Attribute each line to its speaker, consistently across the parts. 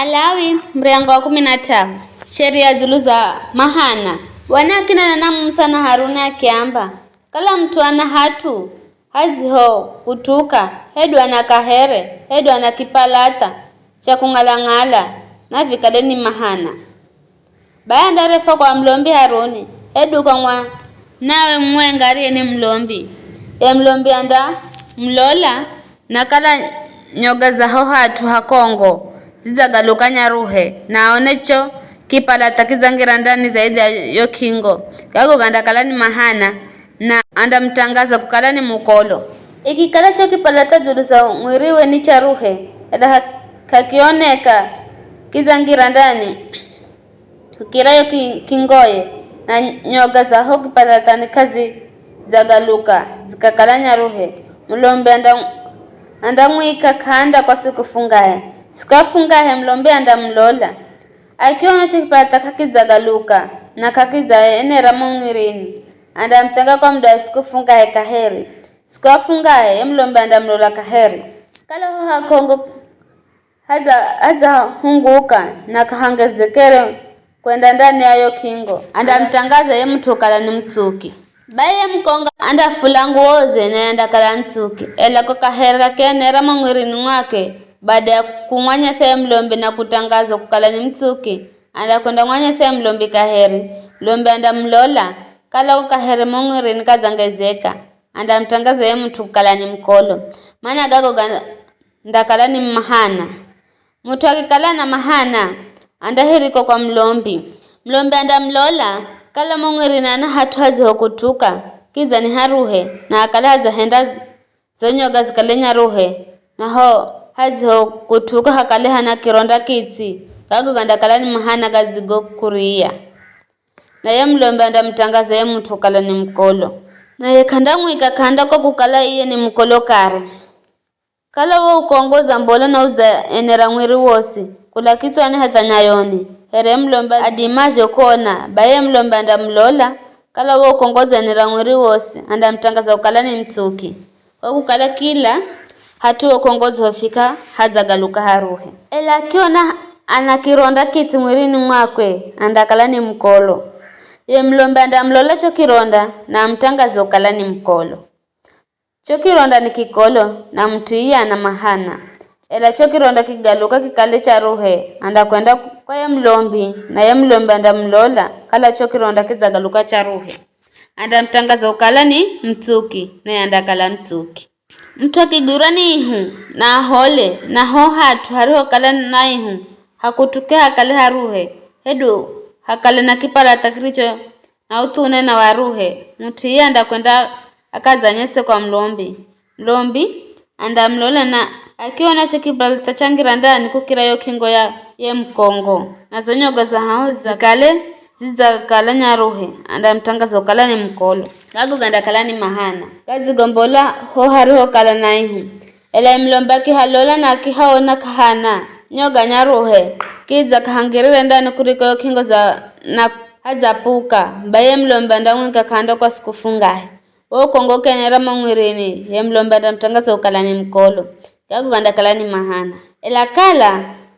Speaker 1: Malawi mrengo wa 15 sheria zulu za mahana wanakina na Musa na Haruna akiamba kala mtu ana hatu haziho kutuka hedu anakahere hedu anakipalata cha kungalangala na vikaleni mahana bayanda refa kwa mlombi Haruni hedu kwa nawe mwengari ni mlombi mlombi anda mlola na kala nyoga za hatu hakongo zizagalukanya ruhe naonecho kipalata kizangira ndani zaidi ya yo kingo kago ganda kalani mahana na anda mtangaza kukalani mukolo ikikala cho kipalata zulu za mwiriwe ni cha ruhe ela kakioneka kizangira ndani kirayo kingoye na nyoga za ho kipalata ni kazi zagaluka zikakalanya ruhe mlombe anda mwika kanda kwa siku fungaye sikafungahe mlombe anda mlola akiona chikipata kakizagaluka na kakiza enera mwirini anda mtenga kwa muda sikufungahe kaheri sikafungahe mlombe anda mlola kaheri kala ho hakongo haza hunguka na kahangezekere kwenda ndani ya yo kingo anda mtangaza ye mtu kala ni mtsuki baye mkonga anda fulangu oze na anda kala mtsuki ela ko kahera kenera mwirini mwake baada ya kumwanya sasa mlombe na kutangaza kukala ni mtsuki anda kwenda mwanya sasa mlombe kaheri mlombe anda mlola kala ukaheri mongere nikazangezeka anda mtangaza ye mtu kala ni mkolo maana gago ndakala ni mahana mtu akikala na mahana anda heriko kwa mlombe anda mlola kala mongere na hatu hazi hokutuka kiza ni haruhe na akala za henda zonyoga zikalenya ruhe na ho haziho kutuka hakale hana kironda kitsi kago ganda kalani mahana gazigo kuria na ye mlombe anda mtangaza ye mtu kala ni mkolo na ye kandangu ikakanda kwa kukala iye ni mkolo kare kala wo ukongoza mbola na uza enera mwiri wosi kula kitso ani hazanyayoni here mlombe adimajo kona baye mlombe anda mlola kala wo ukongoza enera mwiri wosi anda mtangaza ukala ni mtsuki kwa kukala kila hatu kongozo hofika hazagaluka haruhe ela akiona anakironda kiti mwirini mwakwe andakala ni mkolo ye mlombe anda mlola cho kironda na mtangazo kala ni mkolo cho kironda ni kikolo na mtu iya na mahana ela cho kironda kigaluka kikale cha ruhe anda kwenda kwa ye mlombi na ye mlombe anda mlola kala cho kironda kizagaluka cha ruhe anda mtangazo kala ni mtsuki na andakala mtsuki mtu akigurani ihu na hole na ho hatu hariho kala na ihu hakutuke hakale haruhe hedu hakale na kipalata kilicho na utune na waruhe mtu yeye anda kwenda akazanyese kwa mlombi anda mlola na akiona kipalata changira ndani kukira yo kingo ye mkongo na zonyoga za hao zakale zizakala nyaruhe anda mtangaza kala ni mkolo gago ganda kala ni mahana kazi gombola ho hariho kala na ihu ela mlomba ki halola na ki haona kahana nyoga nyaruhe kiza kahangirire ndani kuriko kingo za na hazapuka baye mlomba ndamwika kanda kwa sikufungahe wo kongo kenera mwirini ye mlomba ndamtangaza kala ni mkolo gago ganda kala ni mahana ela kala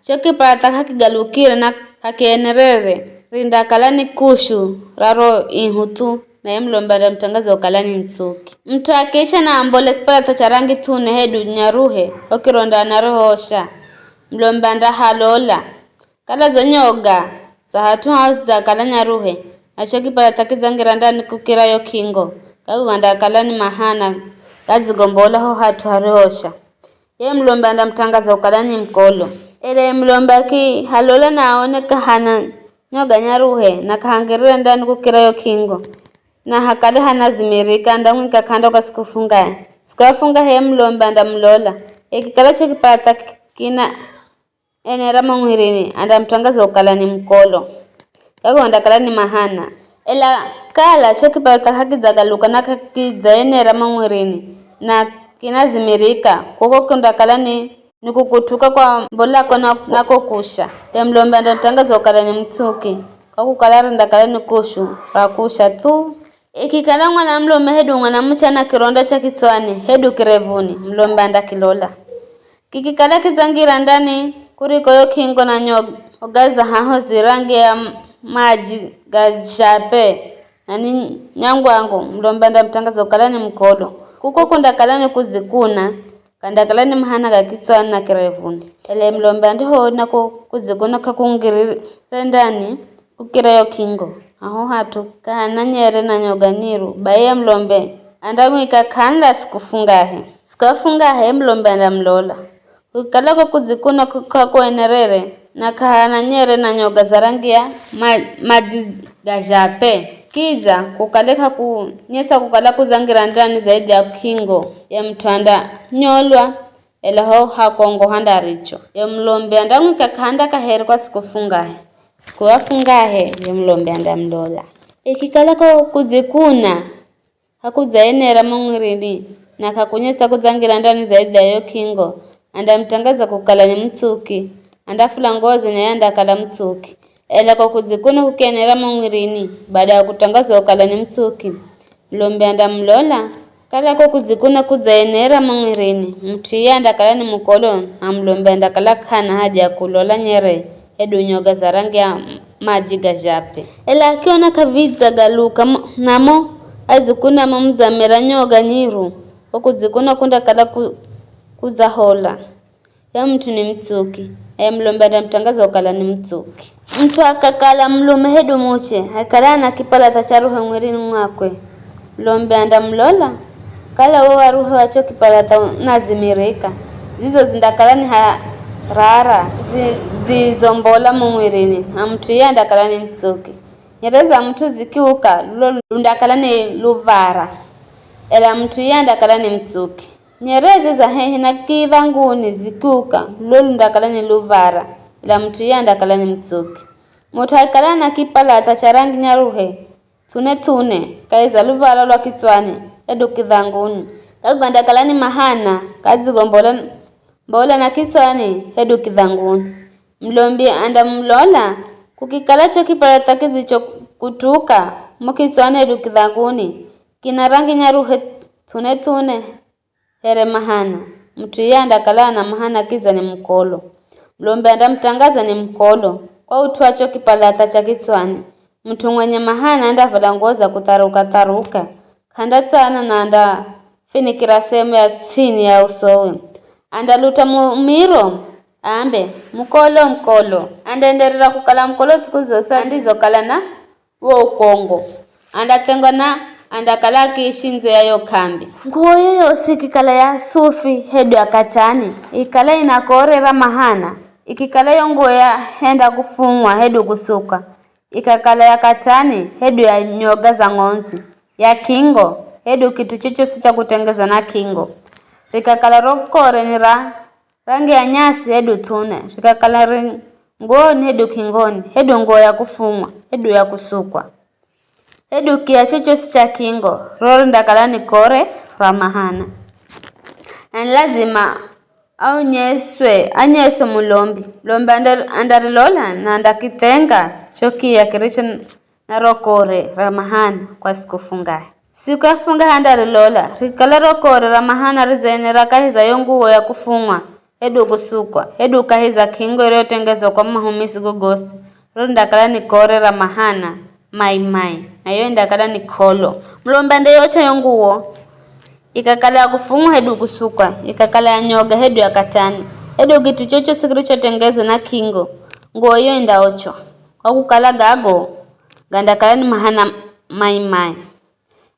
Speaker 1: choki pata hakigalukire na hakienerere rinda kalani kushu raro ihutu na ye mlombe anda mtangaza ukalani mtsuki mtu akesha na ambole kipata cha rangi tune hedu nyaruhe okironda na rohosha mlombe anda halola kala zonyoga za hatu za kala nyaruhe acho kipata kizangira ndani kukira yo kingo kago anda kalani mahana kazi gombola ho hatu harosha ye mlombe anda mtangaza ukalani mkolo ele mlombe ki halola na aoneka hana nyoga nyaruhe na kahangirira ndani kukira yo kingo na hakale hana zimirika ndamwika kanda kwa sikufunga he mlombe anda mlola ikikala cho kipata kina enera mwirini anda mtangaza ukala ni mkolo yago anda kala ni mahana ela kala cho kipata hakizagaluka na kakiza enera mwirini na kinazimirika koko kunda kala ni kukutuka kwa mbolako na kokusha ya mlombe anda mtangaza ukala ni mtsuki kwa kukala rinda kala ni kushu rakusha tu ikikala mwana mlombe hedu mwana mchana kironda cha kitswani hedu kirevuni mlombe anda kilola kikikala kizangira ndani kuriko yo kingo na nyogaza haho zirangi ya maji gajape nani nyangwangu mlomba ndamtangaza kalani mkolo kuko kunda kalani kuzikuna kanda kalani mahana gakitswana na kirevuni ele mlomba ndiho nako kuzikuna kakungirire ndani kukira yo kingo aho hatu kana nyere na nyoga nyiru baye mlombe andamwika kanla sikafungahe mlombe ndamlola ukalako kuzikuna kakwenerere na kahana nyere na nyoga za rangi ya maji gajape kiza kukaleka kunyesa kukala kuzangira ndani zaidi ya kingo ya mtwanda nyolwa elaho hakongo handaricho ya mlombe andamwika kanda kaheri kwa sikuwafungahe ya mlombe andamlola ikikalako kuzikuna hakuzaenera mungwirini na kakunyesa kuzangira ndani zaidi ya yo kingo andamtangaza kukala ni mtsuki andafula ngozi na yanda kala mtsuki ela kwa kuzikuna kukenera mungwirini baada ya kutangaza kukala ni mtsuki mlombe andamlola kala kwa kuzikuna kuzaenera mungwirini mtu yanda kala ni mkolo na mlombe andakala kana haja kulola nyere edu nyoga za rangi ya maji gajape ela akiona kaviza galuka namo azikuna mamzamera nyoga nyiru okuzikuna kunda kala kuzahola ya mtu ni mtsuki mlombe ndamtangaza ukala ni mtsuki mtu akakala mlume hedu muche akala na kipala tacharuhe mwirini mwakwe mlombe andamlola kala wewe ruhe wacho kipala nazimirika zizo zindakala ni rara zizombola mwirini mtu yanda kala ni mtsuki nyereza mtu zikiuka lundakala ni luvara ela mtu yanda kala ni mtsuki nyereze za hehe na kivanguni zikuka ndakala ni luvara ila mtu yanda kala ni mtsuki mtu akala na kipala tacharangi nyaruhe tune kaiza luvara lwa kitswani edu kivanguni kaganda kala ni mahana kazi gombola mbola na kitswani edu kivanguni mlombi andamlola kukikala cho kipala takizicho kutuka mukitswani edu kivanguni kina rangi nyaruhe tune here mahana mtu yanda kala na mahana kiza ni mkolo mlombe andamtangaza ni mkolo kwa utwacho kipalata cha kitswani mtu mwenye mahana andavala ngoza kutaruka kanda tsana na anda finikira sehemu ya chini ya usowe andaluta mumiro ambe mkolo andaenderera kukala mkolo siku zose andizo kala na wo kongo andatengwa na andakala kishinze yayo kambi nguo yoyo sikikala ya sufi hedu akachani ikala inakorera mahana ikikala yo nguo ya henda kufumwa hedu kusuka ikakala ya kachani hedu ya nyoga za ngonzi ya kingo hedu kitu chocho sicha kutengeza na kingo rikakala rokore ni rangi ya nyasi hedu tune rikakala ngoni hedu kingoni hedu nguo ya kufumwa hedu ya kusukwa edu kia chocho sicha kingo roro ndakala ni kore ramahana na lazima au anyeswe mulombi andarilola na ndakitenga choki ya kiricho na rokore ramahana kwa siku yafunga andarilola rikala rokore ramahana rizenera kahiza yonguo ya kufungwa edu kusukwa edu kahiza kingo iliyotengezwa kwa mahumisi gogosi roro ndakala ni kore ramahana mai nayo ndakala ni kolo mlomba ndeyocha yonguo ikakala ya kufungwa hedu kusukwa ikakala ya nyoga hedu ya katani hedu kitu chocho sikiricho tengeza na kingo nguo yo ndaocho kwa kukala gago gandakala ni mahana mai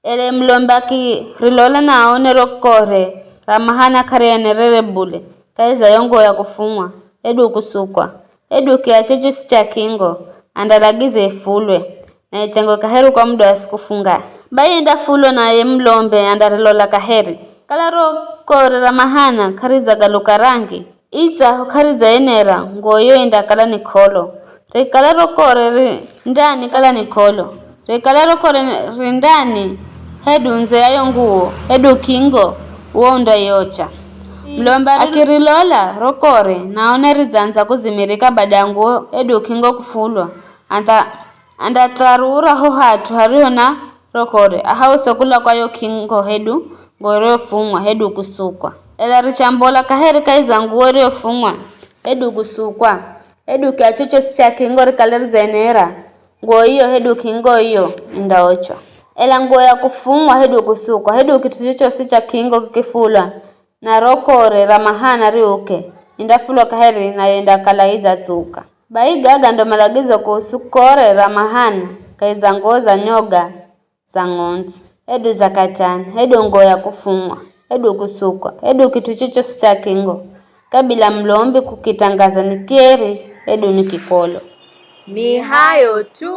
Speaker 1: ele mlomba ki rilola na aone rokore ramahana karenerere bule kaiza yongo ya kufungwa hedu kusukwa hedu kia chocho sicha kingo andalagize ifulwe na itengo kaheri kwa muda wa siku funga baye ndafulo na ye mlombe andarilola kaheri kalaro kore ramahana kariza galuka rangi isa kariza enera ngoyo ndakala ni kolo rekalaro kore ndani kala ni kolo rekalaro kore rindani hedu nze yayo nguo hedu kingo uonda yocha mlomba akirilola rokore naone rizanza kuzimirika badangu hedu kingo kufulwa andatarura ho hatu hariho na rokore ahauso kula kwa yo kingo hedu ngoro fumwa hedu kusukwa ela richambola kaheri kaiza nguo rio fumwa hedu kusukwa hedu kiachocho cha kingori kalerzenera nguo hiyo hedu kingo hiyo indaochwa ela nguo ya kufumwa hedu kusukwa hedu kitu chocho si cha kingo kikifulwa na rokore ramahana riuke indafulwa kaheri nayoenda kalaiza tsuka baigaga ndo malagizo kusukore ramahana kaiza nguo za nyoga za ng'onzi hedu za katani hedu nguo ya kufumwa hedu kusukwa hedu kitu chocho si cha kingo kabila mlombi kukitangaza nikeri hedu nikikolo.
Speaker 2: Ni hayo tu.